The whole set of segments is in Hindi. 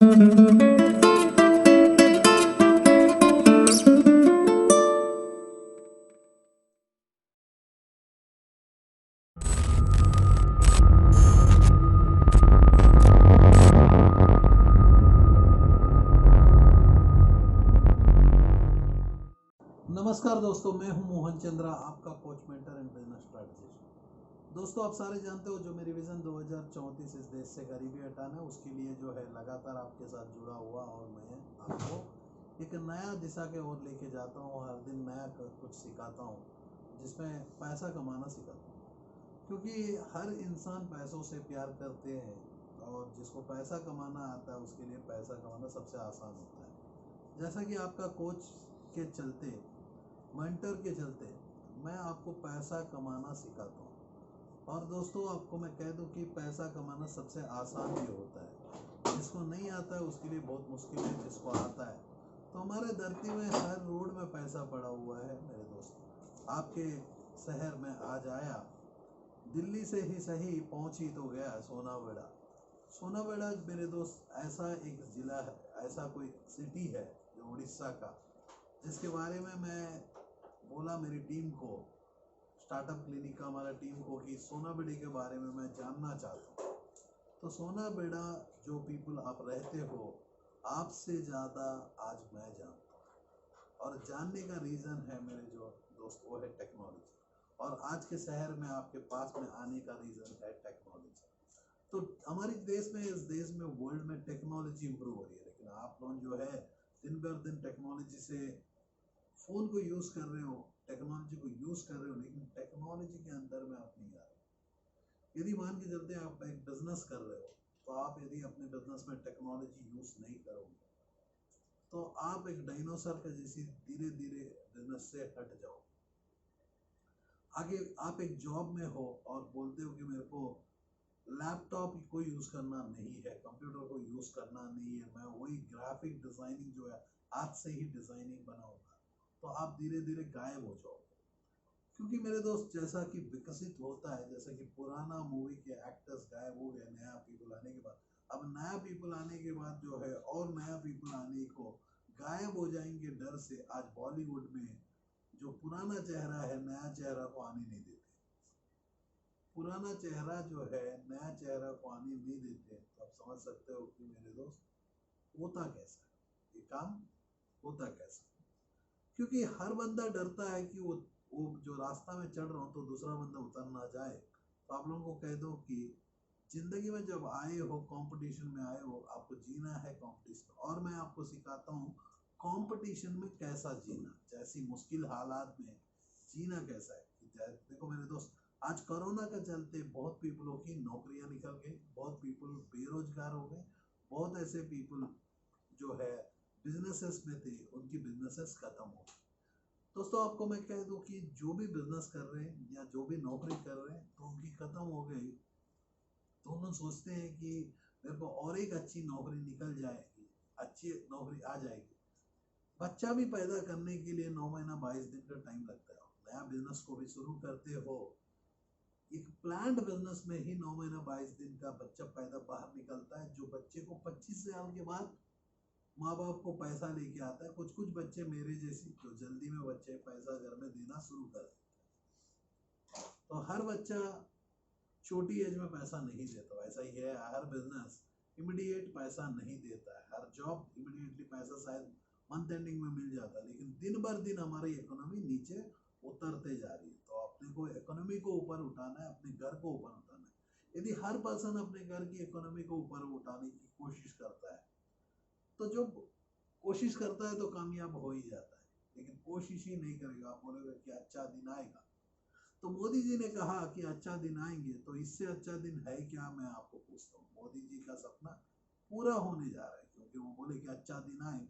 नमस्कार दोस्तों, मैं हूं मोहन चंद्रा, आपका coach, mentor and business strategist. दोस्तों, आप सारे जानते हो जो मेरी विजन 2034 इस देश से गरीबी हटाना, उसके लिए जो है लगातार आपके साथ जुड़ा हुआ और मैं आपको एक नया दिशा के ओर लेके जाता हूं। हर दिन नया कुछ सिखाता हूं, जिसमें पैसा कमाना सिखाता हूं, क्योंकि हर इंसान पैसों से प्यार करते हैं और जिसको पैसा कमाना आता है उसके लिए पैसा कमाना सबसे आसान होता है। जैसा कि आपका कोच के चलते, मेंटर के चलते मैं आपको पैसा कमाना सिखाता हूँ। और दोस्तों, आपको मैं कह दूं कि पैसा कमाना सबसे आसान भी होता है। जिसको नहीं आता है उसके लिए बहुत मुश्किल है, जिसको आता है तो हमारे धरती में हर रोड में पैसा पड़ा हुआ है। मेरे दोस्त, आपके शहर में आज आया, दिल्ली से ही सही पहुंच ही तो गया सोनाबेड़ा। सोनाबेड़ा मेरे दोस्त ऐसा एक ज़िला है, ऐसा कोई सिटी है जो उड़ीसा का, जिसके बारे में मैं बोला मेरी टीम को, स्टार्टअप क्लिनिक का हमारा टीम को, कि सोनाबेड़ा के बारे में मैं जानना चाहता हूँ। तो सोनाबेड़ा जो पीपल आप रहते हो, आपसे ज़्यादा आज मैं जानता हूँ। और जानने का रीज़न है मेरे जो दोस्त, वो है टेक्नोलॉजी। और आज के शहर में आपके पास में आने का रीज़न है टेक्नोलॉजी। तो हमारे देश में, इस देश में, वर्ल्ड में टेक्नोलॉजी इंप्रूव हो रही है, लेकिन आप लोग जो है दिन बर दिन टेक्नोलॉजी से फ़ोन को यूज़ कर रहे हो, टेक्नोलॉजी को यूज़ कर रहे हो, लेकिन टेक्नोलॉजी के अंदर में आप नहीं आ रहे। यदि मान के चलते आप एक बिजनेस कर रहे हो, तो आप यदि अपने बिजनेस में टेक्नोलॉजी यूज़ नहीं करोगे तो आप एक डायनासोर का जैसी धीरे धीरे बिजनेस से हट जाओ। आगे आप एक जॉब में हो और बोलते हो कि मेरे को लैपटॉप को यूज़ करना नहीं है, कंप्यूटर को यूज़ करना नहीं है, मैं वही ग्राफिक डिज़ाइनिंग जो है आज से ही डिज़ाइनिंग बनाऊंगा, तो आप धीरे धीरे गायब हो जाओगे। क्योंकि मेरे दोस्त, जैसा कि विकसित होता है, जैसा कि पुराना मूवी के एक्टर्स गायब हो गए नया पीपल आने के बाद, अब नया पीपल आने के बाद जो है और नया पीपल आने को गायब हो जाएंगे डर से, आज बॉलीवुड में जो पुराना चेहरा है नया चेहरा को आने नहीं देते। पुराना चेहरा जो है नया चेहरा को आने नहीं देते, तो आप समझ सकते हो कि मेरे दोस्त होता कैसा है, ये काम होता कैसा। क्योंकि हर बंदा डरता है कि वो जो रास्ता में चढ़ रहा हूँ तो दूसरा बंदा उतर ना जाए। तो आप लोगों को कह दो कि जिंदगी में जब आए हो, कंपटीशन में आए हो, आपको जीना है कंपटीशन। और मैं आपको सिखाता हूँ कंपटीशन में कैसा जीना, जैसी मुश्किल हालात में जीना कैसा है। देखो मेरे दोस्त, आज कोरोना के चलते बहुत पीपलों की नौकरियां निकल गई, बहुत पीपल बेरोजगार हो गए, बहुत ऐसे पीपल जो है बिजनेसेस में थे, उनकी बिजनेसेस खत्म हो गई। दोस्तों, आपको मैं कह दूं कि जो भी बिजनेस कर रहे हैं या जो भी नौकरी कर रहे हैं तो उनकी खत्म हो गई, तो उन्होंने सोचते हैं कि मेरे को और एक अच्छी नौकरी निकल जाएगी, अच्छी नौकरी आ जाएगी। बच्चा भी पैदा करने के लिए 9 महीना 22 दिन का टाइम लगता है। नया बिजनेस को भी शुरू करते हो, एक प्लान्ड बिजनेस में ही 9 महीना 22 दिन का बच्चा पैदा बाहर निकलता है, जो बच्चे को 25 साल के बाद माँ बाप को पैसा लेके आता है। कुछ कुछ बच्चे मेरे जैसी जो जल्दी में बच्चे पैसा घर में देना शुरू कर देते हैं। तो हर बच्चा छोटी एज में पैसा नहीं देता, ऐसा ही है। हर बिजनेस इमीडिएट पैसा नहीं देता है, हर जॉब इमीडिएटली पैसा शायद मंथ एंडिंग में मिल जाता है, लेकिन दिन भर दिन हमारी इकोनॉमी नीचे उतरते जा रही है। तो अपने को इकोनॉमी को ऊपर उठाना है, अपने घर को ऊपर उठाना है। यदि हर पर्सन अपने घर की इकोनॉमी को ऊपर उठाने की कोशिश करता है, तो जो कोशिश करता है तो कामयाब हो ही जाता है। लेकिन कोशिश ही नहीं करेगा, आप बोलेगा कि अच्छा दिन आएगा। तो मोदी जी ने कहा कि अच्छा दिन आएंगे, तो इससे अच्छा दिन है क्या, मैं आपको पूछता हूँ। मोदी जी का सपना पूरा होने जा रहा है, क्योंकि वो बोले कि अच्छा दिन आए।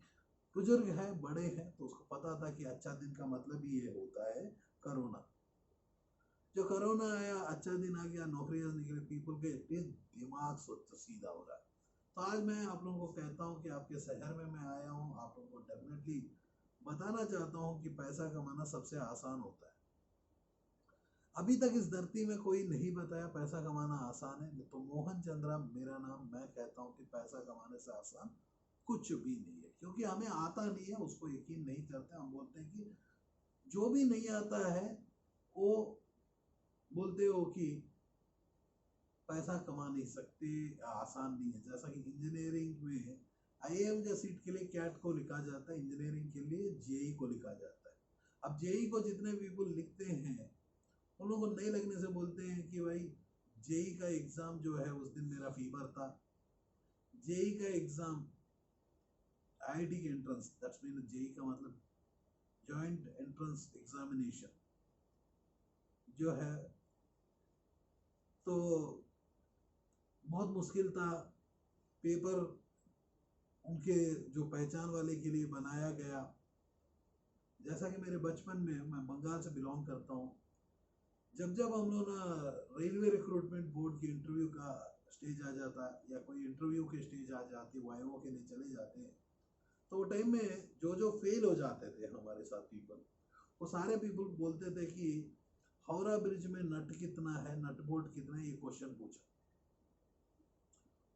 बुजुर्ग है, बड़े हैं, तो उसको पता था कि अच्छा दिन का मतलब ही ये होता है कोरोना। जो कोरोना आया, अच्छा दिन आ गया, नौकरियां निकले, पीपल के दिमाग सोच सीधा हो रहा है। तो आज मैं आप लोगों को कहता हूँ कि आपके शहर में मैं आया हूँ, आप लोगों को डेफिनेटली बताना चाहता हूँ कि पैसा कमाना सबसे आसान होता है। अभी तक इस धरती में कोई नहीं बताया पैसा कमाना आसान है, तो मोहन चंद्रा मेरा नाम। मैं कहता हूँ कि पैसा कमाने से आसान कुछ भी नहीं है, क्योंकि हमें आता नहीं है उसको यकीन नहीं करते। हम बोलते हैं कि जो भी नहीं आता है वो बोलते हो कि पैसा कमा नहीं सकते, आसान नहीं है। जैसा कि इंजीनियरिंग में आईआईएम के सीट के लिए कैट को लिखा जाता है, इंजीनियरिंग के लिए जेई को लिखा जाता है। अब जेई को जितने पीपल लिखते हैं उन लोगों को नहीं लगने से बोलते हैं कि भाई जेई का एग्जाम जो है उस दिन मेरा फीवर था। जेई का एग्जाम आईआईटी के एंट्रेंस, दैट्स मीन जेई का मतलब जॉइंट एंट्रेंस एग्जामिनेशन जो है, तो बहुत मुश्किल था। पेपर उनके जो पहचान वाले के लिए बनाया गया। जैसा कि मेरे बचपन में, मैं बंगाल से बिलोंग करता हूँ, जब जब हम लोग ना रेलवे रिक्रूटमेंट बोर्ड की इंटरव्यू का स्टेज आ जाता या कोई इंटरव्यू के स्टेज आ जाती, वाइवा के लिए चले जाते हैं, तो वो टाइम में जो जो फेल हो जाते थे हमारे साथ पीपल, वो सारे पीपल बोलते थे कि हावड़ा ब्रिज में नट कितना है, नट बोल्ट कितना है, ये क्वेश्चन पूछा।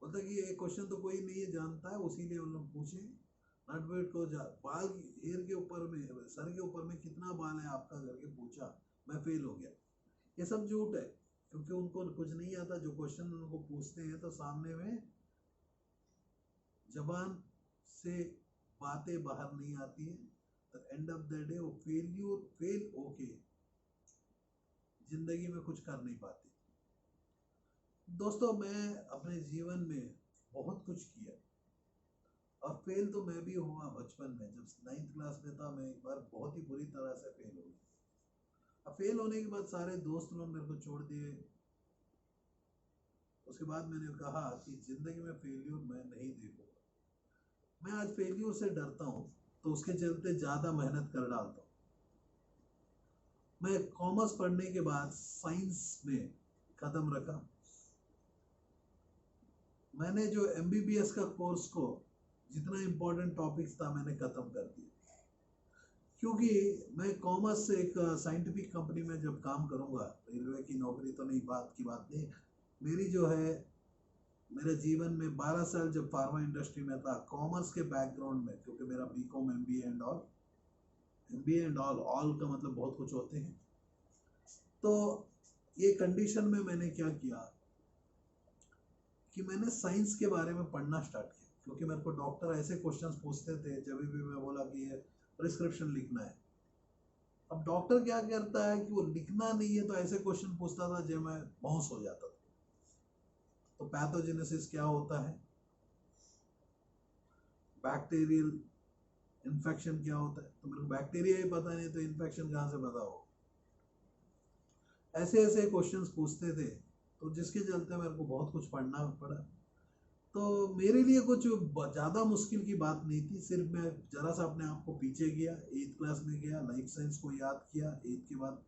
बोलता कि ये क्वेश्चन तो कोई नहीं है जानता है, उसीलिए उन लोग पूछे नट बोल्ट को बाल हेयर के ऊपर में, सर के ऊपर में कितना बाल है आपका करके पूछा, मैं फेल हो गया। ये सब झूठ है, क्योंकि उनको कुछ नहीं आता। जो क्वेश्चन उनको पूछते हैं तो सामने में जबान से बातें बाहर नहीं आती है, तो एंड ऑफ द डे वो फेल होके जिंदगी में कुछ कर नहीं पाते। दोस्तों, मैं अपने जीवन में बहुत कुछ किया, और फेल तो मैं भी हुआ बचपन में। जब 9th क्लास में था, मैं एक बार बहुत ही बुरी तरह से फेल हो गया। अब फेल होने के बाद सारे दोस्त लोग मेरे को छोड़ दिए। उसके बाद मैंने कहा कि जिंदगी में फेल्यूर मैं नहीं देखूंगा। मैं आज फेल्यूर से डरता हूँ, तो उसके चलते ज्यादा मेहनत कर डालता हूँ। मैं कॉमर्स पढ़ने के बाद साइंस में कदम रखा। मैंने जो एमबीबीएस का कोर्स को जितना इम्पोर्टेंट टॉपिक्स था मैंने खत्म कर दिया, क्योंकि मैं कॉमर्स से एक साइंटिफिक कंपनी में जब काम करूंगा, रेलवे की नौकरी तो नहीं, बात की बात नहीं, मेरी जो है मेरे जीवन में 12 साल जब फार्मा इंडस्ट्री में था, कॉमर्स के बैकग्राउंड में, क्योंकि मेरा बीकॉम एमबीए एंड ऑल का मतलब बहुत कुछ होते हैं। तो ये कंडीशन में मैंने क्या किया कि मैंने साइंस के बारे में पढ़ना स्टार्ट किया, क्योंकि मेरे को डॉक्टर ऐसे क्वेश्चंस पूछते थे जब भी मैं बोला कि ये प्रिस्क्रिप्शन लिखना है। अब डॉक्टर क्या करता है कि वो लिखना नहीं है, तो ऐसे क्वेश्चन पूछता था जब मैं बेहोश हो जाता था। तो पैथोजेनेसिस क्या होता है, बैक्टीरियल इन्फेक्शन क्या होता है, तो मेरे को बैक्टीरिया ही पता नहीं तो इन्फेक्शन कहाँ से पता हो। ऐसे ऐसे क्वेश्चंस पूछते थे, तो जिसके चलते मेरे को बहुत कुछ पढ़ना पड़ा। तो मेरे लिए कुछ ज़्यादा मुश्किल की बात नहीं थी, सिर्फ मैं जरा सा अपने आप को पीछे गया, 8th क्लास में गया, लाइफ साइंस को याद किया। 8th के बाद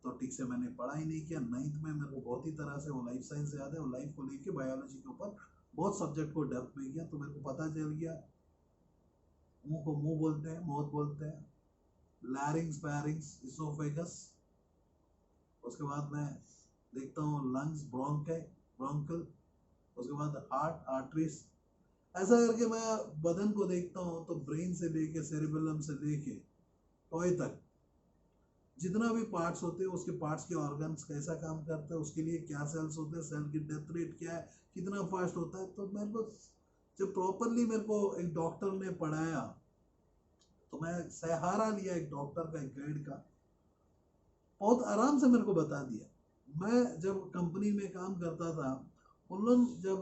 तो ठीक से मैंने पढ़ाई नहीं किया। 9th में मेरे को बहुत ही तरह से वो लाइफ साइंस याद है, और लाइफ को लेके बायोलॉजी के ऊपर बहुत सब्जेक्ट को डेप्थ में गया, तो मेरे को पता चल गया मुंह को मुंह बोलते हैं, मौत बोलते हैं, लैरिंग्स, पैरिंग्स, इसोफेगस। उसके बाद मैं देखता हूँ लंग्स, ब्रोंकल, उसके बाद हार्ट, आर्टरीज। ऐसा करके मैं बदन को देखता हूँ, तो ब्रेन से लेके सेरिबेलम से लेके टॉय तक जितना भी पार्ट्स होते हैं, उसके पार्ट्स के ऑर्गन्स कैसा काम करते हैं, उसके लिए क्या सेल्स होते हैं, सेल की डेथ रेट क्या है, कितना फास्ट होता है। तो मेरे को जब प्रॉपरली मेरे को एक डॉक्टर ने पढ़ाया, तो मैं सहारा लिया एक डॉक्टर का, एक गाइड का, बहुत आराम से मेरे को बता दिया। मैं जब कंपनी में काम करता था, उन लोग जब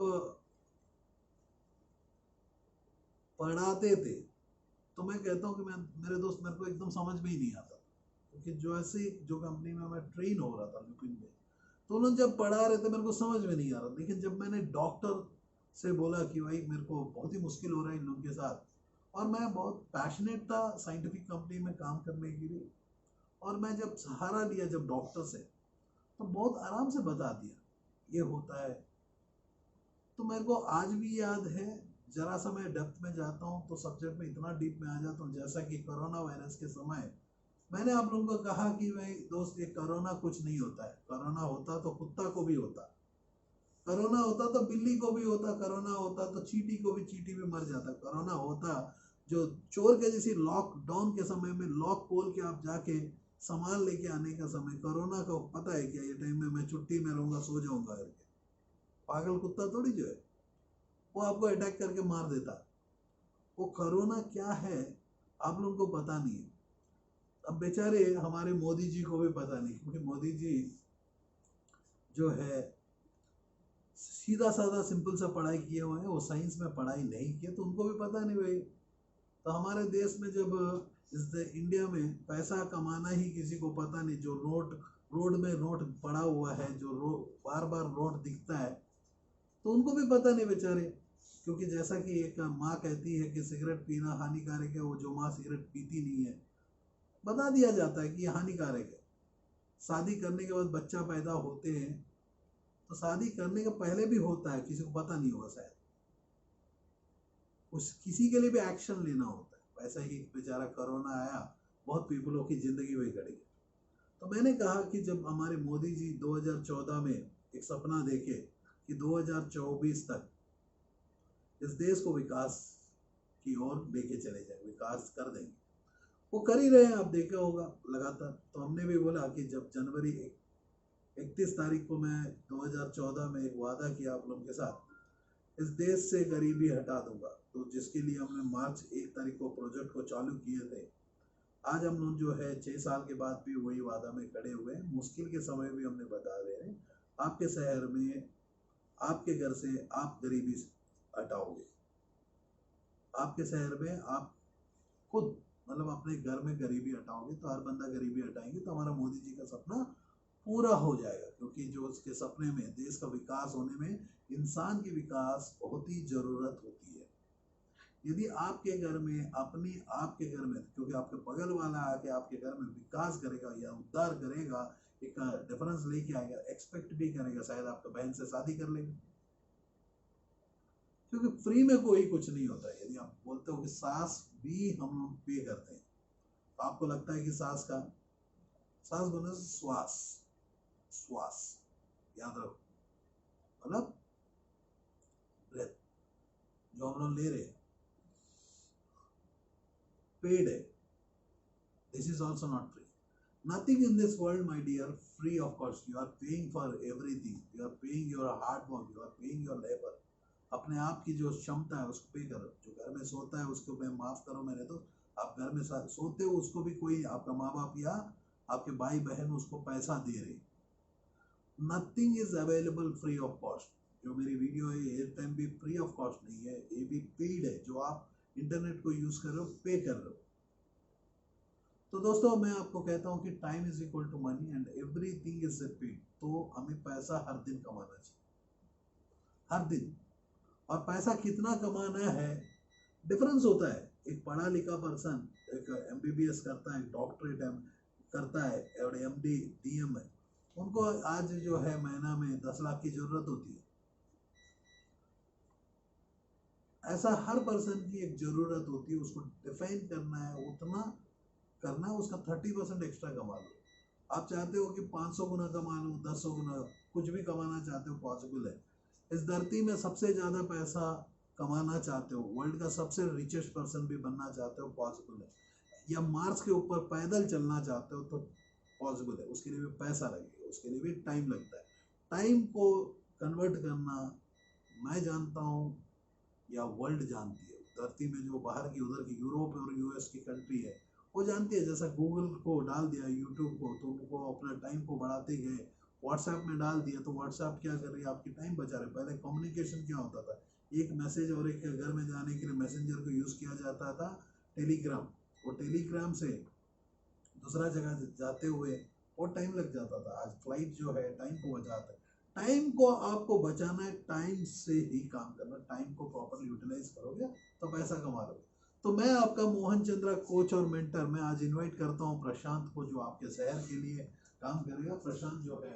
पढ़ाते थे, तो मैं कहता हूँ कि मेरे दोस्त, मेरे को एकदम समझ में ही नहीं आता, क्योंकि जो ऐसे जो कंपनी में मैं ट्रेन हो रहा था लुपिन में, तो उन लोग जब पढ़ा रहे थे मेरे को समझ में नहीं आ रहा। लेकिन जब मैंने डॉक्टर से बोला कि भाई मेरे को बहुत ही मुश्किल हो रहा है इन लोगों के साथ, और मैं बहुत पैशनेट था साइंटिफिक कंपनी में काम करने के लिए, और मैं जब सहारा लिया जब डॉक्टर से, तो बहुत आराम से बता दिया ये होता है। तो मेरे को आज भी याद है, जरा सा मैं डेप्थ में जाता हूँ तो सब्जेक्ट में इतना डीप में आ जाता हूँ। जैसा कि कोरोना वायरस के समय मैंने आप लोगों को कहा कि भाई दोस्त ये कोरोना कुछ नहीं होता है। कोरोना होता तो कुत्ता को भी होता, कोरोना होता तो बिल्ली को भी होता, कोरोना होता तो चींटी को भी, चींटी भी मर जाता। कोरोना होता जो चोर के जैसे लॉकडाउन के समय में लॉक खोल के आप जाके सामान लेके आने का समय, कोरोना को पता है क्या ये टाइम में मैं छुट्टी में रहूंगा, सो जाऊंगा करके। पागल कुत्ता थोड़ी जो है वो आपको अटैक करके मार देता। वो कोरोना क्या है आप लोगों को पता नहीं है। अब बेचारे हमारे मोदी जी को भी पता नहीं, क्योंकि मोदी जी जो है सीधा साधा सिंपल सा पढ़ाई किए हुए हैं, वो साइंस में पढ़ाई नहीं किए, तो उनको भी पता नहीं भाई। तो हमारे देश में जब इस इंडिया में पैसा कमाना ही किसी को पता नहीं, जो रोड में नोट पड़ा हुआ है, जो बार बार नोट दिखता है, तो उनको भी पता नहीं बेचारे। क्योंकि जैसा कि एक माँ कहती है कि सिगरेट पीना हानिकारक है, वो जो माँ सिगरेट पीती नहीं है, बता दिया जाता है कि ये हानिकारक है। शादी करने के बाद बच्चा पैदा होते हैं, तो शादी करने के पहले भी होता है, किसी को पता नहीं होगा शायद, उस किसी के लिए भी एक्शन लेना होता है। वैसा ही बेचारा कोरोना आया, बहुत पीपलों की जिंदगी वही कटी। तो मैंने कहा कि जब हमारे मोदी जी 2014 में एक सपना देखे कि 2024 तक इस देश को विकास की ओर लेके चले जाए, विकास कर देंगे, वो कर ही रहे हैं, आप देखे होगा लगातार। तो हमने भी बोला कि जब जनवरी 31 तारीख को मैं 2014 में एक वादा किया आप लोगों के साथ, इस देश से गरीबी हटा दूंगा, तो जिसके लिए हमने मार्च 1 तारीख को प्रोजेक्ट को चालू किए थे। आज हम लोग जो है 6 साल के बाद भी वही वादा में खड़े हुए हैं। मुश्किल के समय भी हमने बता रहे हैं, आपके शहर में, आपके घर से आप गरीबी हटाओगे। आपके शहर में आप खुद मतलब अपने घर में गरीबी हटाओगे, तो हर बंदा गरीबी हटाएंगे, तो हमारा मोदी जी का सपना पूरा हो जाएगा। क्योंकि जो उसके सपने में देश का विकास होने में इंसान की विकास बहुत ही जरूरत होती है। यदि आपके घर में आपके घर में, क्योंकि आपके बगल वाला आके आपके घर में विकास करेगा या उद्धार करेगा, एक डिफरेंस लेके आएगा, एक्सपेक्ट भी करेगा, शायद आपका बहन से शादी कर लेगा। क्योंकि फ्री में कोई कुछ नहीं होता है। यदि आप बोलते हो कि सांस भी हम लोग पे करते हैं, तो आपको लगता है कि सांस बने श्वास, श्वास याद रखो, मतलब ब्रेथ जो हम लोग ले रहे हैं पेड है। This is also not free. Nothing in this world my dear free of cost. You are paying for everything, you are paying your hard work, you are paying your labour. अपने आप की जो क्षमता है उसको पे करो। जो घर में सोता है उसको मैं माफ करो, मैंने तो आप घर में सोते हो उसको भी कोई आपका माँ बाप या आपके भाई बहन उसको पैसा दे रहे। Nothing is available free of cost. जो मेरी वीडियो है ये टाइम भी फ्री ऑफ कॉस्ट नहीं है, ये भी पेड है। जो आप इंटरनेट को यूज कर रहे हो, पे कर रहे हो। तो दोस्तों मैं आपको कहता हूँ कि time is equal to money and everything is paid. तो हमें पैसा हर दिन कमाना चाहिए, हर दिन। और पैसा कितना कमाना है डिफरेंस होता है। एक पढ़ा लिखा पर्सन एक एमबीबीएस करता है, डॉक्टरेट करता है और एमडी डीएम है, उनको आज जो है महीना में 10 लाख की जरूरत होती है। ऐसा हर पर्सन की एक जरूरत होती है, उसको डिफाइन करना है, उतना करना है, उसका 30% एक्स्ट्रा कमा लो। आप चाहते हो कि 500 गुना कमा लो, 10 गुना, कुछ भी कमाना चाहते हो, पॉसिबल है। इस धरती में सबसे ज्यादा पैसा कमाना चाहते हो, वर्ल्ड का सबसे रिचेस्ट पर्सन भी बनना चाहते हो, पॉसिबल है। या मार्स के ऊपर पैदल चलना चाहते हो तो पॉसिबल है। उसके लिए भी पैसा लगेगा, उसके लिए भी टाइम लगता है। टाइम को कन्वर्ट करना मैं जानता हूँ या वर्ल्ड जानती है, धरती में जो बाहर की उधर की यूरोप और यूएस की कंट्री है वो जानती है। जैसा गूगल को डाल दिया, यूट्यूब को, तो उनको अपना टाइम को बढ़ाते गए। व्हाट्सएप में डाल दिया तो व्हाट्सएप क्या कर रही है, आपकी टाइम बचा रहे। पहले कम्युनिकेशन क्या होता था, एक मैसेज और एक घर में जाने के लिए मैसेंजर को यूज किया जाता था टेलीग्राम। वो टेलीग्राम से दूसरा जगह जाते हुए और टाइम लग जाता था। आज फ्लाइट जो है टाइम को बचाता है। टाइम को आपको बचाना है, टाइम से ही काम करना। टाइम को प्रॉपरली यूटिलाइज करोगे तो पैसा कमा लोगे। तो मैं आपका मोहन चंद्रा कोच और मेंटर, मैं आज इनवाइट करता हूँ प्रशांत को, जो आपके शहर के लिए काम करेगा। प्रशांत जो है,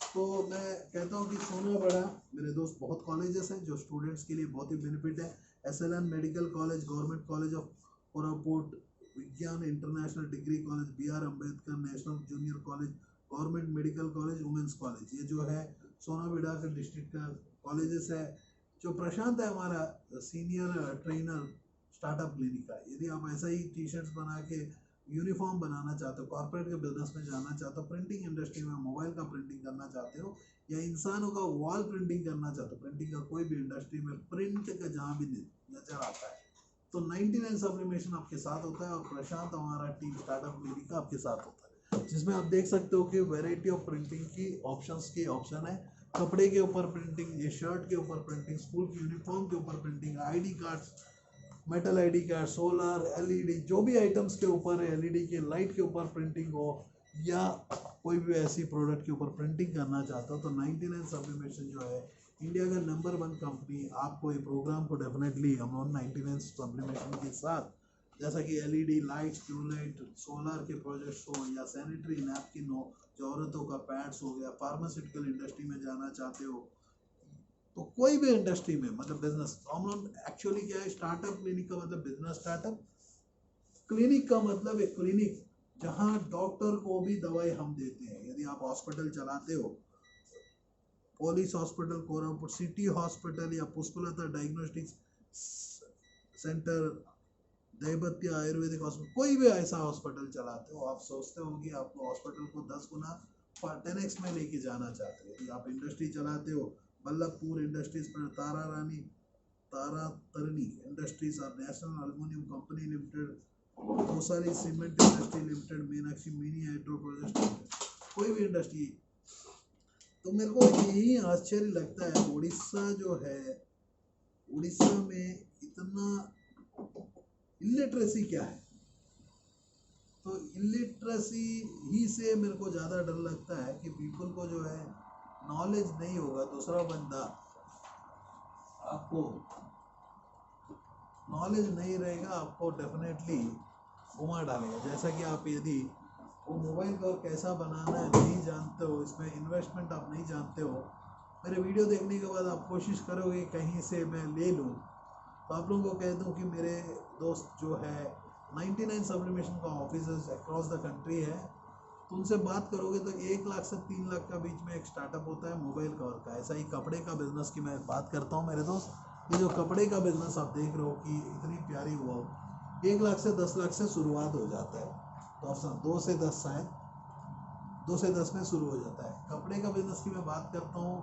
तो मैं कहता हूँ कि सोना बड़ा मेरे दोस्त, बहुत कॉलेजेस हैं जो स्टूडेंट्स के लिए बहुत ही बेनिफिट है। SLN medical college, government college of Koraput, Vigyan international degree college, BR Ambedkar national junior college, government medical college, women's college, ये जो है सोनाबिड़ा का डिस्ट्रिक्ट का कॉलेजेस है। जो प्रशांत है हमारा सीनियर ट्रेनर स्टार्टअप क्लिनिक का, यदि आप ऐसा ही टी शर्ट्स बना के यूनिफॉर्म बनाना चाहते हो, कॉर्पोरेट के बिजनेस में जाना चाहते हो, प्रिंटिंग इंडस्ट्री में मोबाइल का प्रिंटिंग करना चाहते हो, या इंसानों का वॉल प्रिंटिंग करना चाहते हो, प्रिंटिंग का कोई भी इंडस्ट्री में प्रिंट का जहाँ भी नजर आता है तो 99 सब्लिमेशन आपके साथ होता है, और प्रशांत हमारा टीम स्टार्टअप क्लिनिक का आपके साथ होता है, जिसमें आप देख सकते हो कि वैरायटी ऑफ प्रिंटिंग की ऑप्शन है। कपड़े के ऊपर प्रिंटिंग, ये शर्ट के ऊपर प्रिंटिंग, स्कूल की यूनिफॉर्म के ऊपर printing, ID cards, metal ID card, solar, LED, जो भी आइटम्स के ऊपर है, एलईडी के लाइट के ऊपर प्रिंटिंग हो, या कोई भी ऐसी प्रोडक्ट के ऊपर प्रिंटिंग करना चाहता हो तो 99 सब्लिमेशन जो है इंडिया का नंबर 1 कंपनी आपको ये प्रोग्राम को डेफिनेटली हम लोग 99 सब्लिमेशन के साथ, जैसा कि एलईडी लाइट्स, ट्यूबलाइट, सोलर के प्रोजेक्ट्स हो, या सैनिटरी नैपकिन हो, जो औरतों का पैड्स हो गया, फार्मास्यूटिकल इंडस्ट्री में जाना चाहते हो, तो कोई भी इंडस्ट्री में मतलब बिजनेस, हम लोग एक्चुअली क्या है, स्टार्टअप क्लिनिक का मतलब बिजनेस स्टार्टअप, क्लिनिक का मतलब एक क्लिनिक जहां डॉक्टर को भी दवाई हम देते हैं। यदि आप हॉस्पिटल चलाते हो, police hospital, Koraput city hospital, या Pushpalata diagnostics centre, Daivatya Ayurvedic hospital, कोई भी ऐसा हॉस्पिटल चलाते हो, आप सोचते हो कि आपको हॉस्पिटल को 10 गुना 10x में लेके जाना चाहते हो। यदि आप इंडस्ट्री चलाते हो, बल्लभपुर इंडस्ट्रीज पर तारा तरनी इंडस्ट्रीज और national aluminium company limited, Kosari cement industry limited, Meenakshi mini hydro project, कोई भी इंडस्ट्री, तो मेरे को यही आश्चर्य लगता है, उड़ीसा जो है, उड़ीसा में इतना इलिटरेसी क्या है, तो इलिटरेसी ही से मेरे को ज़्यादा डर लगता है कि पीपल को जो है नॉलेज नहीं होगा, दूसरा बंदा आपको नॉलेज नहीं रहेगा, आपको डेफिनेटली घुमा डालेगा। जैसा कि आप यदि वो मोबाइल कवर कैसा बनाना है नहीं जानते हो, इसमें इन्वेस्टमेंट आप नहीं जानते हो, मेरे वीडियो देखने के बाद आप कोशिश करोगे कहीं से मैं ले लूँ, तो आप लोगों को कह दूँ कि मेरे दोस्त जो है 99 सब्लिमेशन का ऑफिस अक्रॉस द कंट्री है, तो उनसे बात करोगे तो 1 लाख से 3 लाख का बीच में एक स्टार्टअप होता है मोबाइल कवर का। ऐसा ही कपड़े का बिजनेस की मैं बात करता हूँ मेरे दोस्त, ये जो कपड़े का बिजनेस आप देख रहे हो कि इतनी प्यारी हुआ, 1 लाख से 10 लाख से शुरुआत हो जाता है, तो आप 2 से 10 शायद 2 से 10 में शुरू हो जाता है। कपड़े का बिजनेस की मैं बात करता हूँ,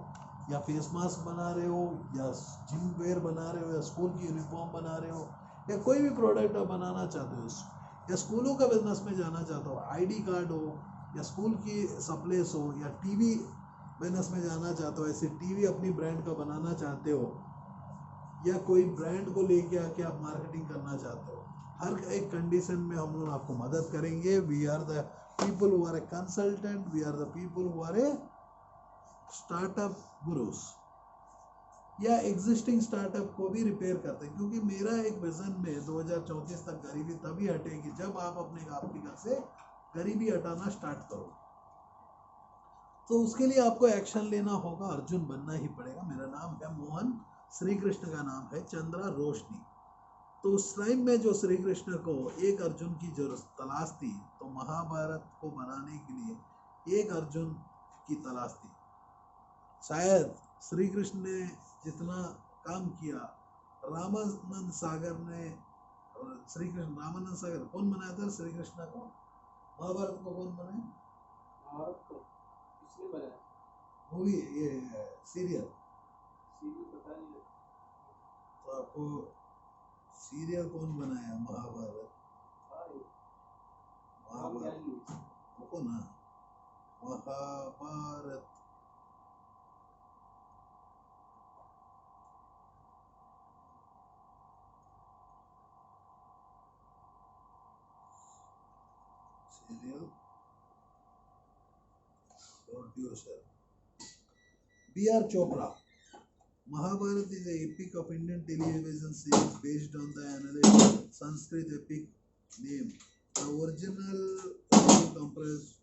या फेस मास्क बना रहे हो, या जिम वेयर बना रहे हो, या स्कूल की यूनिफॉर्म बना रहे हो, या कोई भी प्रोडक्ट आप बनाना चाहते हो, या स्कूलों का बिजनेस में जाना चाहते हो, आईडी कार्ड हो, या स्कूल की सप्लाईज हो, या टीवी बिजनेस में जाना चाहते हो, ऐसे टीवी अपनी ब्रांड का बनाना चाहते हो, या कोई ब्रांड को लेके आके आप मार्केटिंग करना चाहते हो, हर एक कंडीशन में हम लोग आपको मदद करेंगे। We are the people who are a consultant, we are the people who are a startup gurus, या एग्जिस्टिंग स्टार्टअप को भी रिपेयर करते हैं, क्योंकि मेरा एक विजन में 2034 तक गरीबी तभी हटेगी जब आप आपके घर से गरीबी हटाना स्टार्ट करो। तो उसके लिए आपको एक्शन लेना होगा, अर्जुन बनना ही पड़ेगा। मेरा नाम है मोहन, श्री कृष्ण का नाम है चंद्रा रोशनी। तो उस टाइम में जो श्री कृष्ण को एक अर्जुन की जरूरत तलाश थी, तो महाभारत को बनाने के लिए एक अर्जुन की तलाश थी। शायद श्री कृष्ण ने जितना काम किया, रामानंद सागर ने, श्री कृष्ण रामानंद सागर कौन बनाया था श्री कृष्ण को, महाभारत को कौन बनाया, भारत को किसने बनाया, मूवी ये सीरियल पता नहीं, तो आपको सीरियल कौन बनाया महाभारत, महाभारत रुको ना, Mahabharat serial producer B.R. Chopra. Mahabharata is an epic of Indian television series based on the analytic Sanskrit epic name. The original run comprised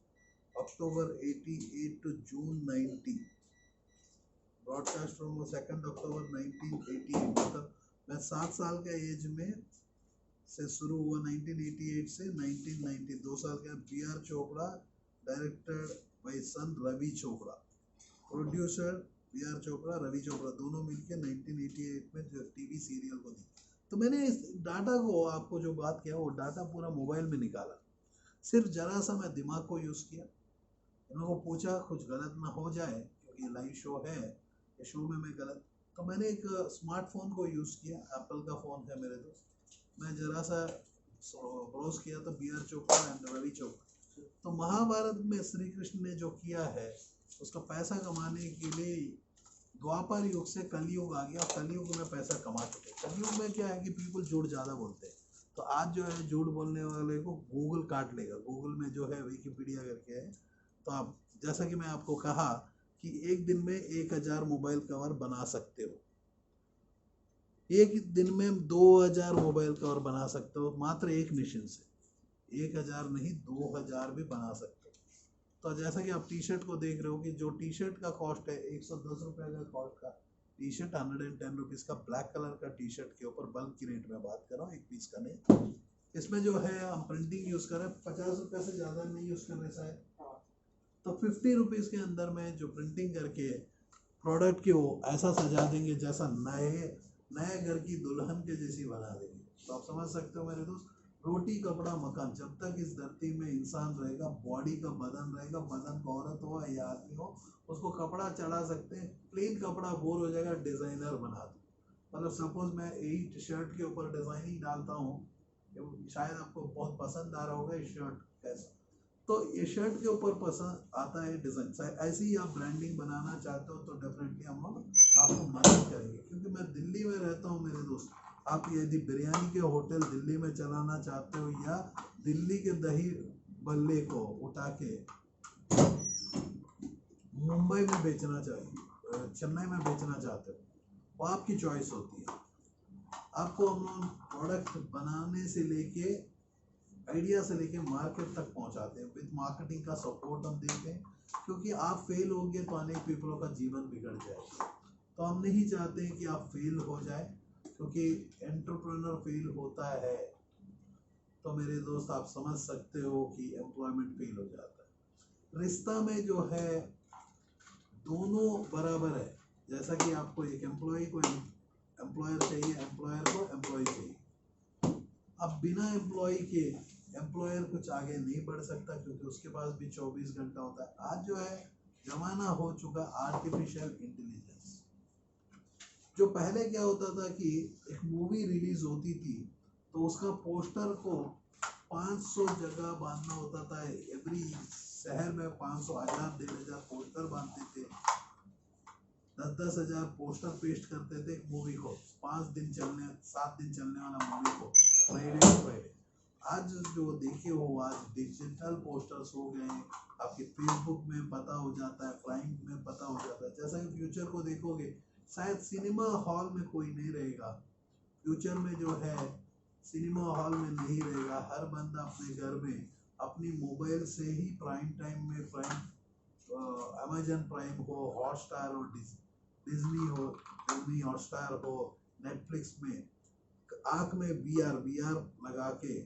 October 88 to June 90. Broadcast from 2 October 1988. मतलब मैं 7 साल के एज में से शुरू हुआ, 1988 से 1990, 2 साल का। B R Chopra, directed by son Ravi Chopra, producer B R Chopra, Ravi Chopra, दोनों मिलकर 1988 में जो टीवी सीरियल को दी। तो मैंने इस डाटा को, आपको जो बात किया वो डाटा पूरा मोबाइल में निकाला, सिर्फ जरा सा मैं दिमाग को यूज़ किया, इन लोगों को पूछा कुछ गलत ना हो जाए क्योंकि लाइव शो है, ये शो में मैं गलत, तो मैंने एक स्मार्टफोन को यूज़ किया, एप्पल का फ़ोन है मेरे दोस्त, मैं जरा सा ब्राउज किया तो B R Chopra and Ravi Chopra. तो महाभारत में श्री कृष्ण ने जो किया है उसका पैसा कमाने के लिए द्वापर युग से कलयुग आ गया, कलयुग में पैसा कमा चुके। कलयुग में क्या है कि पीपल झूठ ज़्यादा बोलते हैं, तो आज जो है झूठ बोलने वाले को गूगल काट लेगा। गूगल में जो है विकिपीडिया करके है, तो आप, जैसा कि मैं आपको कहा कि एक दिन में 1000 मोबाइल कवर बना सकते हो, एक दिन में 2000 मोबाइल कवर बना सकते हो, मात्र एक मशीन से। 1000 नहीं, 2000 भी बना सकते हो। तो जैसा कि आप टी शर्ट को देख रहे हो कि जो टी शर्ट का कॉस्ट है 110 रुपये का कॉस्ट का टी शर्ट, 110 रुपीज़ का ब्लैक कलर का टी शर्ट के ऊपर बल्क की रेट में बात कर रहा हूँ, एक पीस का नहीं। इसमें जो है हम प्रिंटिंग यूज़ कर रहे हैं, 50 रुपये से ज़्यादा नहीं यूज़ कर रहे शायद, तो 50 रुपीज़ के अंदर में जो प्रिंटिंग करके प्रोडक्ट के वो ऐसा सजा देंगे जैसा नए घर की दुल्हन के जैसी बना देंगे। तो आप समझ सकते हो मेरे दोस्त, रोटी कपड़ा मकान, जब तक इस धरती में इंसान रहेगा, बॉडी का बदन रहेगा, बदन को औरत हो या आदमी हो, उसको कपड़ा चढ़ा सकते हैं। प्लेन कपड़ा बोर हो जाएगा, डिज़ाइनर बना दो। मतलब सपोज मैं यही शर्ट के ऊपर डिज़ाइनिंग डालता हूँ, शायद आपको बहुत पसंद आ रहा होगा ये शर्ट कैसा, तो ये शर्ट के ऊपर पसंद आता है डिज़ाइन। ऐसे ही आप ब्रांडिंग बनाना चाहते हो तो डेफिनेटली हम लोग आपको मदद करेंगे, क्योंकि मैं दिल्ली में रहता हूँ मेरे दोस्त। आप यदि बिरयानी के होटल दिल्ली में चलाना चाहते हो या दिल्ली के दही बल्ले को उठा के मुंबई में बेचना चाहिए, चेन्नई में बेचना चाहते हो, वो आपकी चॉइस होती है। आपको हम लोग प्रोडक्ट बनाने से लेके आइडिया से लेके मार्केट तक पहुंचाते हैं, विद मार्केटिंग का सपोर्ट हम देते हैं, क्योंकि आप फेल होंगे तो अनेक पीपलों का जीवन बिगड़ जाएगा। तो हम नहीं चाहते हैं कि आप फेल हो जाए, क्योंकि एंटरप्रेन्योर फेल होता है तो मेरे दोस्त आप समझ सकते हो कि एम्प्लॉयमेंट फेल हो जाता है। रिश्ता में जो है दोनों बराबर है, जैसा कि आपको एक एम्प्लॉय को एम्प्लॉयर चाहिए, एम्प्लॉयर को एम्प्लॉय चाहिए। अब बिना एम्प्लॉय के एम्प्लॉयर कुछ आगे नहीं बढ़ सकता, क्योंकि उसके पास भी 24 घंटा होता है। आज जो है जमाना हो चुका आर्टिफिशियल इंटेलिजेंस। जो पहले क्या होता था कि एक मूवी रिलीज होती थी तो उसका पोस्टर को 500 जगह बांधना होता था, एवरी शहर में 500, 1000, 1500 पोस्टर बांधते थे, 10-10 हजार पोस्टर पेस्ट करते थे मूवी को, 5 दिन चलने 7 दिन चलने वाला मूवी को, फ्राइडे टू फ्राइडे। आज जो देखे हो, आज डिजिटल पोस्टर्स हो गए, आपके फेसबुक में पता हो जाता है, प्राइम में पता हो जाता है। जैसा कि फ्यूचर को देखोगे, शायद सिनेमा हॉल में कोई नहीं रहेगा, फ्यूचर में जो है सिनेमा हॉल में नहीं रहेगा, हर बंदा अपने घर में अपनी मोबाइल से ही प्राइम टाइम में, अमेजन प्राइम हो, हॉटस्टार हो, डिज्नी हो, डिज्नी हॉटस्टार हो, नेटफ्लिक्स में आँख में वीआर लगा के,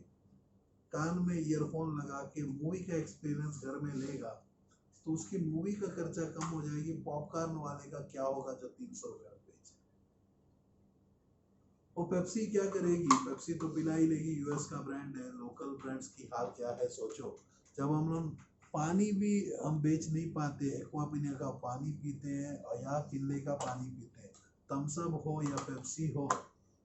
कान में ईयरफोन लगा के मूवी का एक्सपीरियंस घर में लेगा, तो उसकी मूवी का खर्चा कम हो जाएगी। पॉपकॉर्न वाले का क्या होगा जो 300 रुपये बेचे? वो पेप्सी क्या करेगी? पेप्सी तो पिला ही लेगी, यूएस का ब्रांड है। लोकल ब्रांड्स की हाल क्या है सोचो। जब हम लोग पानी भी हम बेच नहीं पाते, एक्वापिनिया का पानी पीते हैं या किले का पानी पीते हैं, थम्सअप हो या पेप्सी हो,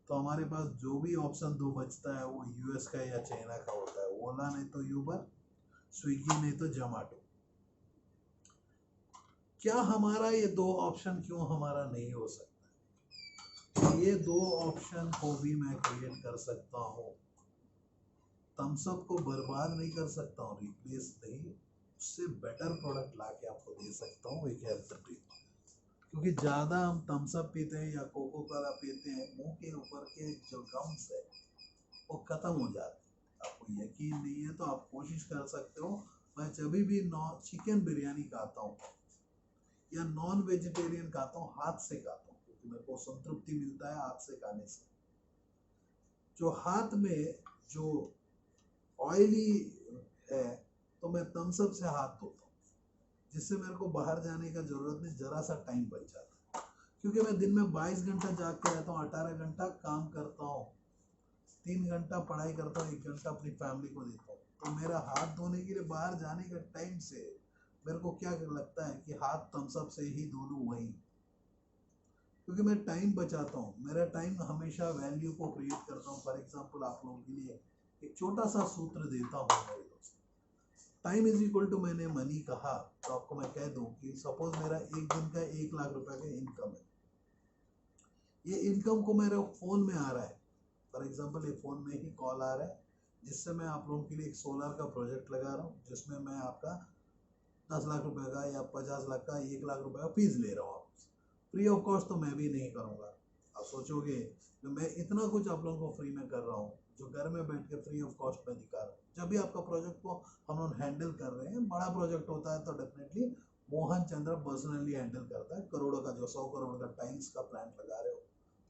तो हमारे पास जो भी ऑप्शन दो बचता है वो यूएस का या चाइना का होता है। ओला नहीं तो यूबर, स्विगी नहीं तो जोमेटो। क्या हमारा ये दो ऑप्शन क्यों हमारा नहीं हो सकता? ये दो ऑप्शन को भी मैं क्रिएट कर सकता हूँ। थम्सअप को बर्बाद नहीं कर सकता हूँ, रिप्लेस नहीं, उससे बेटर प्रोडक्ट ला के आपको दे सकता हूँ, एक हेल्थ ड्रिंक। क्योंकि ज़्यादा हम थम्सअप पीते हैं या कोको कोला पीते हैं, मुंह के ऊपर के जो गम्स है वो ख़त्म हो जाते हैं। आपको यकीन नहीं है तो आप कोशिश कर सकते हो। मैं जब भी चिकन बिरयानी खाता हूँ या नॉन वेजिटेरियन खाता हूँ, हाथ से खाता हूँ, क्योंकि मेरे को संतृप्ति मिलता है हाथ से खाने से। जो हाथ में जो ऑयली है तो मैं थम्स अप से हाथ धोता हूँ, जिससे मेरे को बाहर जाने का जरूरत नहीं, जरा सा टाइम बच जाता है। क्योंकि मैं दिन में 22 घंटा जाग के रहता हूँ, 18 घंटा काम करता हूँ, 3 घंटा पढ़ाई करता हूँ, 1 घंटा अपनी फैमिली को देता हूँ। तो मेरा हाथ धोने के लिए बाहर जाने का टाइम से मेरे को क्या लगता है कि हाथ थम्स अप से ही धो लूँ वही, क्योंकि मैं टाइम बचाता हूँ। मेरा टाइम हमेशा वैल्यू को क्रिएट करता हूँ। फॉर एग्जाम्पल आप लोगों के लिए एक छोटा सा सूत्र देता हूँ मेरे दोस्त। टाइम इज इक्वल टू, मैंने मनी कहा तो आपको मैं कह दूं कि सपोज मेरा एक दिन का 1 लाख रुपए का इनकम है। ये इनकम को मेरे फोन में आ रहा है, फॉर एग्जांपल ये फोन में ही कॉल आ रहा है, जिससे मैं आप लोगों के लिए एक सोलर का प्रोजेक्ट लगा रहा हूँ, जिसमें मैं आपका 10 लाख रुपए का या 50 लाख का 1 लाख रुपए का फीस ले रहा हूँ। फ्री ऑफ कॉस्ट तो मैं भी नहीं करूँगा। आप सोचोगे कि मैं इतना कुछ आप लोगों को फ्री में कर रहा हूँ, जो घर में बैठ के फ्री ऑफ कॉस्ट में दिखा रहा हूँ। जब भी आपका प्रोजेक्ट को हम लोग हैंडल कर रहे हैं, बड़ा प्रोजेक्ट होता है तो डेफिनेटली मोहन चंद्र पर्सनली हैंडल करता है। करोड़ों का, जो 100 करोड़ का टाइल्स का प्लांट लगा रहे हो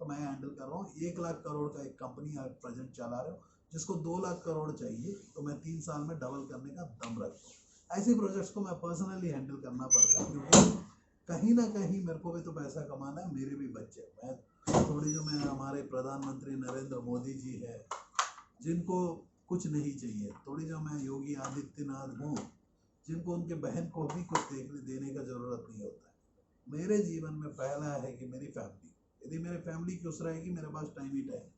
तो मैं हैंडल कर रहा हूँ। 1 लाख करोड़ का एक कंपनी आप प्रेजेंट चला रहे हो, जिसको 2 लाख करोड़ चाहिए, तो मैं 3 साल में डबल करने का दम रखता हूँ। ऐसे प्रोजेक्ट्स को मैं पर्सनली हैंडल करना पड़ता है, क्योंकि कहीं ना कहीं मेरे को भी तो पैसा कमाना है, मेरे भी बच्चे। मैं थोड़ी, जो मैं हमारे प्रधानमंत्री नरेंद्र मोदी जी है, जिनको कुछ नहीं चाहिए, थोड़ी जो मैं योगी आदित्यनाथ हूँ, जिनको उनके बहन को भी कुछ देने का जरूरत नहीं होता है। मेरे जीवन में पहला है कि मेरी फैमिली, यदि मेरी फैमिली खुश रहेगी, मेरे पास टाइम ही टाइम।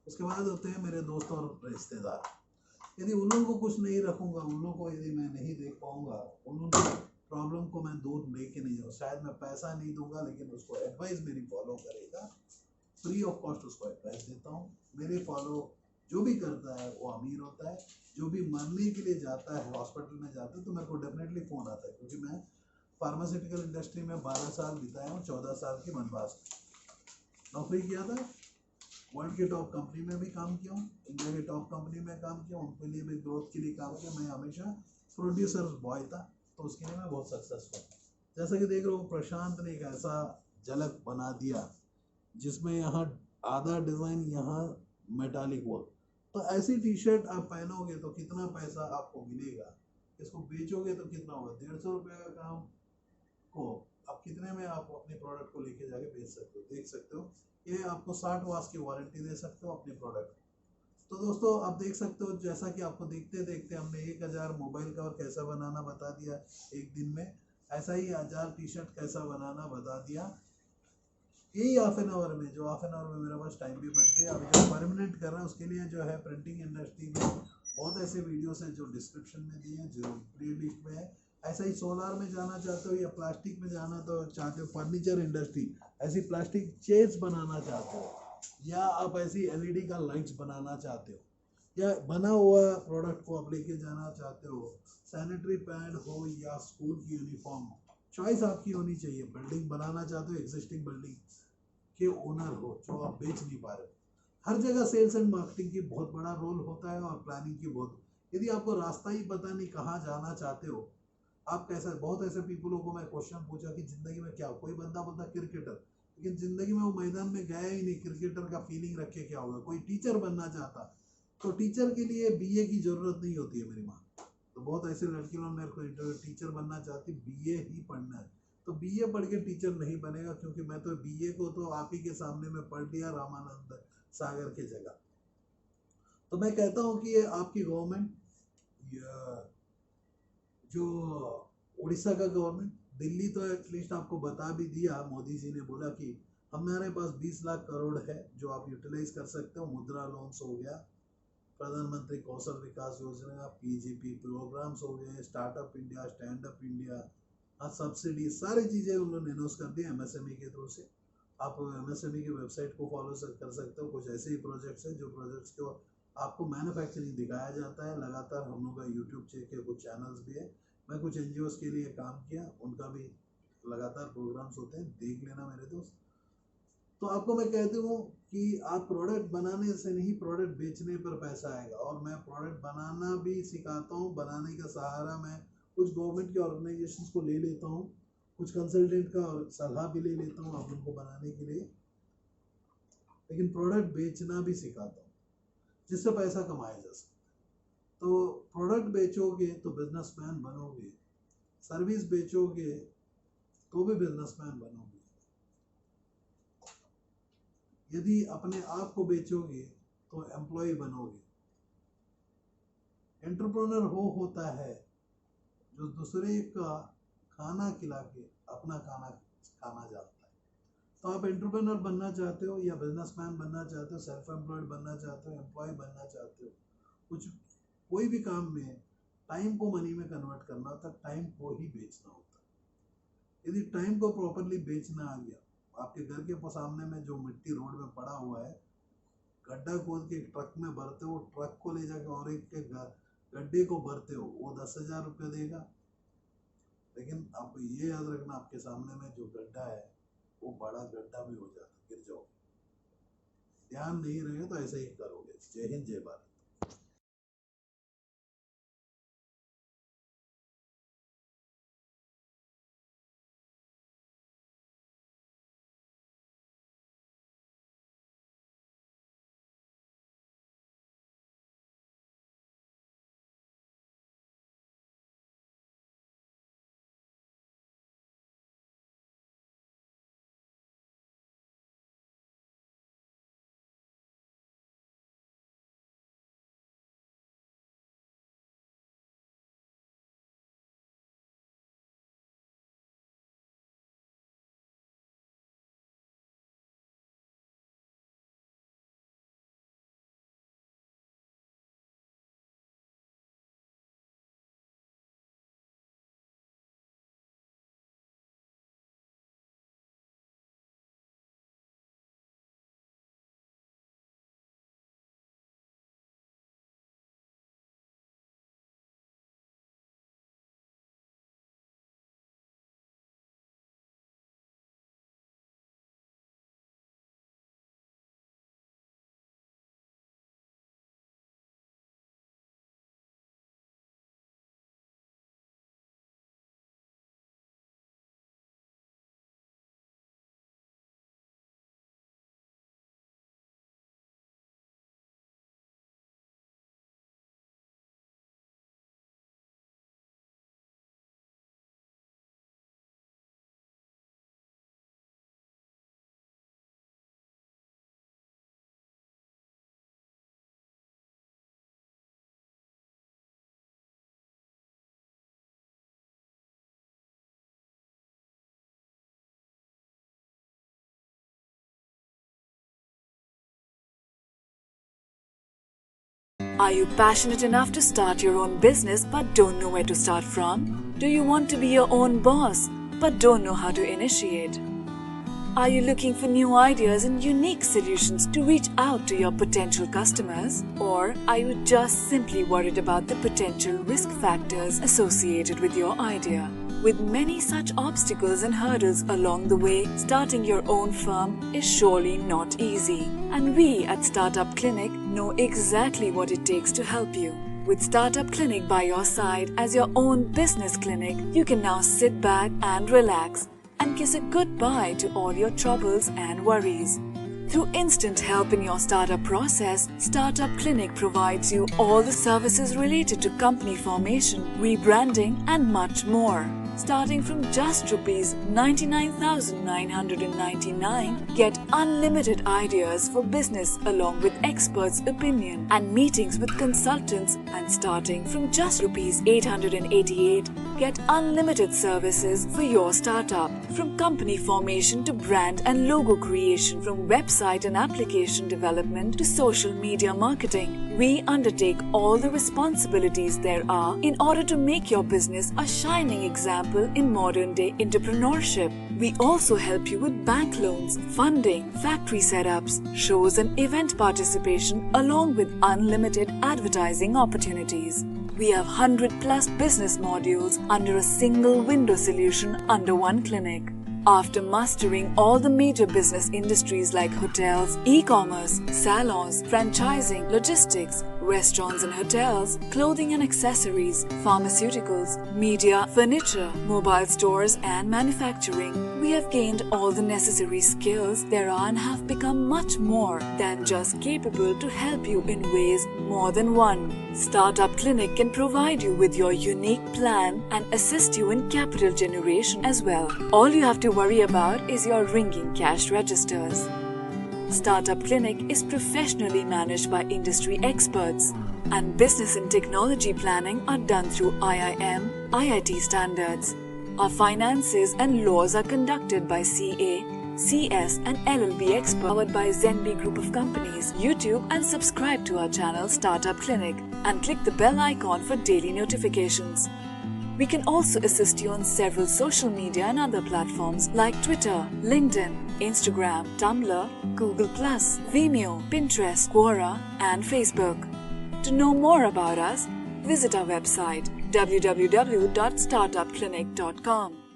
उसके बाद होते हैं मेरे दोस्त और रिश्तेदार। यदि उन लोगों को कुछ नहीं रखूंगा, उन लोगों को यदि मैं नहीं देख पाऊंगा, उन लोगों की प्रॉब्लम को मैं दूर लेके नहीं जाऊँ। शायद मैं पैसा नहीं दूंगा, लेकिन उसको एडवाइस मेरी फॉलो करेगा, फ्री ऑफ कॉस्ट उसको एडवाइस देता हूँ। मेरे फॉलो जो भी करता है वो अमीर होता है। जो भी मरने के लिए जाता है, हॉस्पिटल में जाता है, तो मेरे को डेफिनेटली फ़ोन आता है, क्योंकि मैं फार्मास्यूटिकल इंडस्ट्री में 12 साल बिताया हूँ। 14 साल की वनवास नौकरी किया था। वर्ल्ड की टॉप कंपनी में भी काम किया हूँ, इंडिया की टॉप कंपनी में काम किया, उनके लिए भी ग्रोथ के लिए काम किया। मैं हमेशा प्रोड्यूसर बॉय था, तो उसके लिए मैं बहुत सक्सेसफुल। जैसा कि देख रहे हो, प्रशांत ने एक ऐसा झलक बना दिया जिसमें यहाँ आधा डिज़ाइन, यहाँ मेटालिक वर्क। तो ऐसी टी शर्ट आप पहनोगे तो कितना पैसा आपको मिलेगा, इसको बेचोगे तो कितना होगा। 150 रुपये का काम को आप कितने में आप अपने प्रोडक्ट को लेके जाके बेच सकते हो, देख सकते हो। ये आपको 60 वास की वारंटी दे सकते हो अपने प्रोडक्ट। तो दोस्तों आप देख सकते हो, जैसा कि आपको देखते देखते हमने 1000 मोबाइल कवर कैसा बनाना बता दिया एक दिन में, ऐसा ही 1000 टी शर्ट कैसा बनाना बता दिया यही हाफ एन आवर में। जो हाफ एन आवर में मेरे पास टाइम भी बच गया। अभी जो परमानेंट कर रहा है उसके लिए जो है प्रिंटिंग इंडस्ट्री में बहुत ऐसे वीडियोस हैं जो डिस्क्रिप्शन में दिए हैं, जो प्ले लिस्ट में है। ऐसा ही सोलार में जाना चाहते हो या प्लास्टिक में जाना तो चाहते हो, फर्नीचर इंडस्ट्री, ऐसी प्लास्टिक चेयर्स बनाना चाहते हो, या आप ऐसी एलईडी का लाइट्स बनाना चाहते हो, या बना हुआ प्रोडक्ट को आप लेके जाना चाहते हो, सैनिटरी पैड हो या स्कूल की यूनिफॉर्म, चॉइस आपकी होनी चाहिए। बिल्डिंग बनाना चाहते हो, एग्जिस्टिंग बिल्डिंग के ओनर हो जो आप बेच नहीं पा रहे, हर जगह सेल्स एंड मार्केटिंग की बहुत बड़ा रोल होता है, और प्लानिंग की बहुत। यदि आपको रास्ता ही पता नहीं कहाँ जाना चाहते हो, आप कैसे, बहुत ऐसे पीपलों को मैं क्वेश्चन पूछा कि जिंदगी में क्या, कोई बंदा बोलता क्रिकेटर, लेकिन जिंदगी में वो मैदान में गया ही नहीं, क्रिकेटर का फीलिंग रखे क्या होगा। कोई टीचर बनना चाहता, तो टीचर के लिए बीए की जरूरत नहीं होती है मेरी माँ। तो बहुत ऐसे लड़की लोग मेरे को टीचर बनना चाहती, बीए ही पढ़ना है। तो बीए पढ़ के टीचर नहीं बनेगा, क्योंकि मैं तो बीए को तो आप ही के सामने में पढ़ लिया, रामानंद सागर के जगह। तो मैं कहता हूँ कि ये आपकी गवर्नमेंट, जो उड़ीसा का गवर्नमेंट, दिल्ली तो एटलीस्ट आपको बता भी दिया, मोदी जी ने बोला कि हमारे पास 20 लाख करोड़ है जो आप यूटिलाइज कर सकते हो। मुद्रा लोन्स हो गया, प्रधानमंत्री कौशल विकास योजना, पीजीपी प्रोग्राम्स हो गए, startup India, stand up India, हाँ सब्सिडी, सारी चीज़ें उन्होंने अनाउंस कर दी एमएसएमई के थ्रू से। आप एमएसएमई की वेबसाइट को फॉलो कर सकते हो। कुछ ऐसे ही प्रोजेक्ट्स हैं जो प्रोजेक्ट्स को आपको मैन्युफैक्चरिंग दिखाया जाता है लगातार। हम लोग का यूट्यूब के कुछ चैनल्स भी है। मैं कुछ एनजीओस के लिए काम किया, उनका भी लगातार प्रोग्राम्स होते हैं, देख लेना मेरे दोस्त। तो आपको मैं कहती हूँ कि आप प्रोडक्ट बनाने से नहीं, प्रोडक्ट बेचने पर पैसा आएगा। और मैं प्रोडक्ट बनाना भी सिखाता हूँ। बनाने का सहारा मैं कुछ गवर्नमेंट के ऑर्गेनाइजेशंस को ले लेता हूँ, कुछ कंसल्टेंट का सलाह भी ले लेता हूँ आप उनको बनाने के लिए, लेकिन प्रोडक्ट बेचना भी सिखाता हूँ। जिससे पैसा कमाया जा सकता है। तो प्रोडक्ट बेचोगे तो बिजनेसमैन बनोगे, सर्विस बेचोगे तो भी बिजनेसमैन बनोगे, यदि अपने आप को बेचोगे तो एम्प्लॉय बनोगे। एंटरप्रेन्योर होता है जो दूसरे का खाना खिला के अपना खाना खाना जानता है। तो आप एंटरप्रेन्योर बनना चाहते हो या बिजनेसमैन बनना चाहते हो, सेल्फ एम्प्लॉयड बनना चाहते हो, एम्प्लॉय बनना चाहते हो, कुछ कोई भी काम में टाइम को मनी में कन्वर्ट करना होता है, टाइम को ही बेचना होता है। यदि टाइम को प्रॉपरली बेचना आ गया, आपके घर के सामने में जो मिट्टी रोड में पड़ा हुआ है, गड्ढा खोद के एक ट्रक में भरते हो, ट्रक को ले जाके और एक के गड्ढे को भरते हो, वो 10,000 रुपये देगा। लेकिन आपको ये याद रखना, आपके सामने में जो गड्ढा है वो बड़ा गड्ढा भी हो जाता, गिर जाओगे। ध्यान नहीं रहेगा तो ऐसे ही करोगे। जय हिंद, जय Bharat. Are you passionate enough to start your own business but don't know where to start from? Do you want to be your own boss but don't know how to initiate? Are you looking for new ideas and unique solutions to reach out to your potential customers? Or are you just simply worried about the potential risk factors associated with your idea? With many such obstacles and hurdles along the way, starting your own firm is surely not easy. And we at Startup Clinic know exactly what it takes to help you. With Startup Clinic by your side as your own business clinic, you can now sit back and relax and kiss a goodbye to all your troubles and worries. Through instant help in your startup process, Startup Clinic provides you all the services related to company formation, rebranding and much more. Starting from just Rs 99,999, get unlimited ideas for business along with experts' opinion and meetings with consultants, and starting from just Rs 888, get unlimited services for your startup. From company formation to brand and logo creation, from website and application development to social media marketing, we undertake all the responsibilities there are in order to make your business a shining example in modern day entrepreneurship. We also help you with bank loans, funding, factory setups, shows and event participation along with unlimited advertising opportunities. We have 100+ business modules under a single window solution under one clinic. After mastering all the major business industries like hotels, e-commerce, salons, franchising, logistics, restaurants and hotels, clothing and accessories, pharmaceuticals, media, furniture, mobile stores and manufacturing. We have gained all the necessary skills there are and have become much more than just capable to help you in ways more than one. Startup Clinic can provide you with your unique plan and assist you in capital generation as well. All you have to worry about is your ringing cash registers. Startup Clinic is professionally managed by industry experts, and business and technology planning are done through IIM, IIT standards. Our finances and laws are conducted by CA, CS and LLB experts, powered by Zenby Group of Companies. YouTube and subscribe to our channel Startup Clinic and click the bell icon for daily notifications. We can also assist you on several social media and other platforms like Twitter, LinkedIn, Instagram, Tumblr, Google+, Vimeo, Pinterest, Quora and Facebook. To know more about us, visit our website www.startupclinic.com.